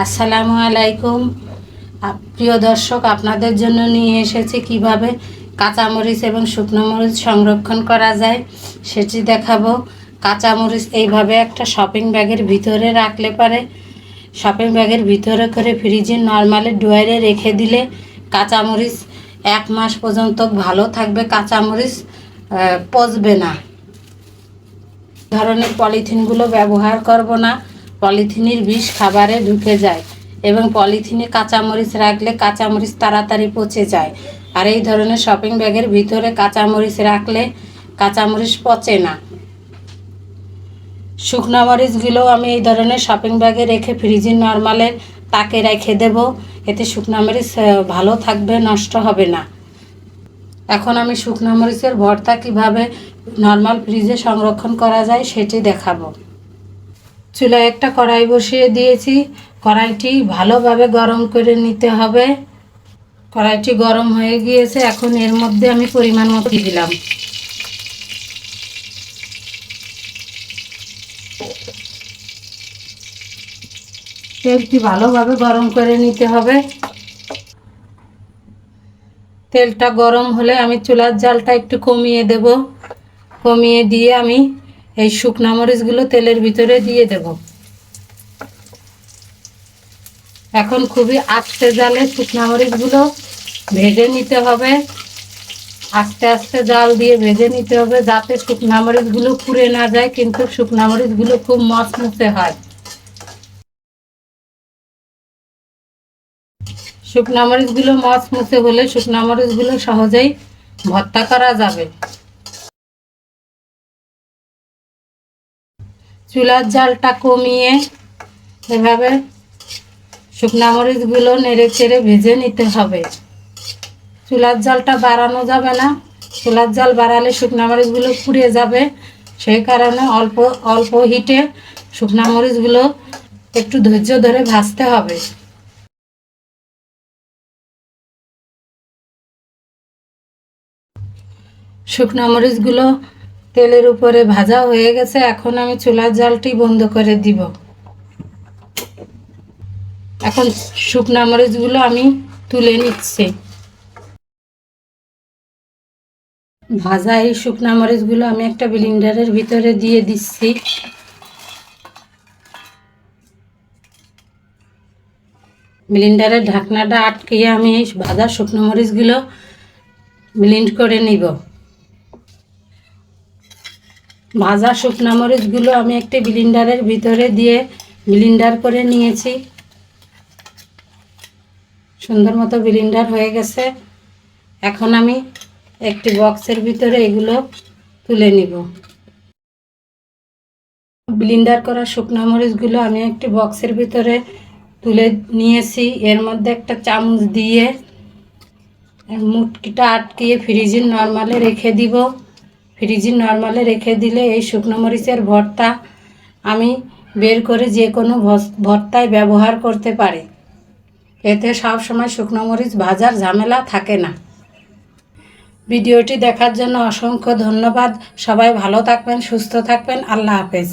আসসালামু আলাইকুম। প্রিয় দর্শক, আপনাদের জন্য নিয়ে এসেছি কিভাবে কাঁচামরিচ এবং শুকনো মরিচ সংরক্ষণ করা যায় সেটি দেখাবো। কাঁচামরিচ এইভাবে একটা শপিং ব্যাগের ভিতরে রাখলে পারে শপিং ব্যাগের ভিতরে করে ফ্রিজে নর্মালি ড্রয়ারে রেখে দিলে কাঁচামরিচ 1 মাস পর্যন্ত ভালো থাকবে, কাঁচামরিচ পচবে না। ধরনের পলিথিনগুলো ব্যবহার করব না, পলিথিনের বিষ খাবারে ঢুকে যায় এবং পলিথিনে কাঁচামরিচ রাখলে কাঁচামরিচ তাড়াতাড়ি পচে যায়। আর এই ধরনের শপিং ব্যাগের ভিতরে কাঁচামরিচ রাখলে কাঁচামরিচ পচে না। শুকনো মরিচগুলো আমি এই ধরনের শপিং ব্যাগে রেখে ফ্রিজে নর্মালের তাকে রেখে দেব, এতে শুকনো মরিচ ভালো থাকবে, নষ্ট হবে না। এখন আমি শুকনো মরিচের ভর্তা কিভাবে নর্মাল ফ্রিজে সংরক্ষণ করা যায় সেটি দেখাবো। চুলায় একটা কড়াই বসিয়ে দিয়েছি, কড়াইটি ভালোভাবে গরম করে নিতে হবে। কড়াইটি গরম হয়ে গিয়েছে, এখন এর মধ্যে আমি পরিমাণ মতো দিলাম। তেলটি ভালোভাবে গরম করে নিতে হবে। তেলটা গরম হলে আমি চুলার জালটা একটু কমিয়ে দেব। কমিয়ে দিয়ে আমি এই শুকনো মরিচগুলো তেলের ভিতরে দিয়ে দেব। এখন খুবই আস্তে জালে শুকনো মরিচগুলো ভেজে নিতে হবে। আস্তে আস্তে জাল দিয়ে ভেজে নিতে হবে যাতে শুকনো মরিচগুলো পুড়ে না যায়, কিন্তু শুকনো মরিচগুলো খুব মচমচে হয়। শুকনো মরিচগুলো মচমচে হলে শুকনো মরিচগুলো সহজেই ভর্তা করা যাবে। চুলার জালটা কমিয়ে এভাবে শুকনো মরিচগুলো নেড়ে চেড়ে ভেজে নিতে হবে। চুলার জালটা বাড়ানো যাবে না, চুলার জাল বাড়ালে শুকনো মরিচগুলো পুড়ে যাবে। সেই কারণে অল্প অল্প হিটে শুকনো মরিচগুলো একটু ধৈর্য ধরে ভাজতে হবে। শুকনো মরিচগুলো তেলের উপরে ভাজা হয়ে গেছে, এখন আমি চুলার জালটি বন্ধ করে দিব। এখন শুকনো মরিচগুলো আমি তুলে নিচ্ছি। ভাজা এই শুকনো মরিচগুলো আমি একটা ব্লেন্ডারের ভিতরে দিয়ে দিচ্ছি। ব্লেন্ডারের ঢাকনাটা আটকিয়ে আমি এই ভাজা শুকনো মরিচগুলো ব্লেন্ড করে নিব। ভাজা শুকনো মরিচগুলো আমি একটি ব্লেন্ডারের ভিতরে দিয়ে ব্লেন্ডার করে নিয়েছি। সুন্দর মতো ব্লেন্ডার হয়ে গেছে। এখন আমি একটি বক্সের ভিতরে এগুলো তুলে নিব। ব্লেন্ডার করা শুকনো মরিচগুলো আমি একটি বক্সের ভিতরে তুলে নিয়েছি। এর মধ্যে একটা চামচ দিয়ে মুটকিটা আটকিয়ে ফ্রিজে নর্মালে রেখে দিব। ফ্রিজে নর্মালে রেখে দিলে এই শুকনো মরিচের ভর্তা আমি বের করে যে কোনো ভর্তায় ব্যবহার করতে পারি। এতে সব সময় শুকনো মরিচ ভাজার ঝামেলা থাকে না। ভিডিওটি দেখার জন্য অসংখ্য ধন্যবাদ। সবাই ভালো থাকবেন, সুস্থ থাকবেন। আল্লাহ হাফেজ।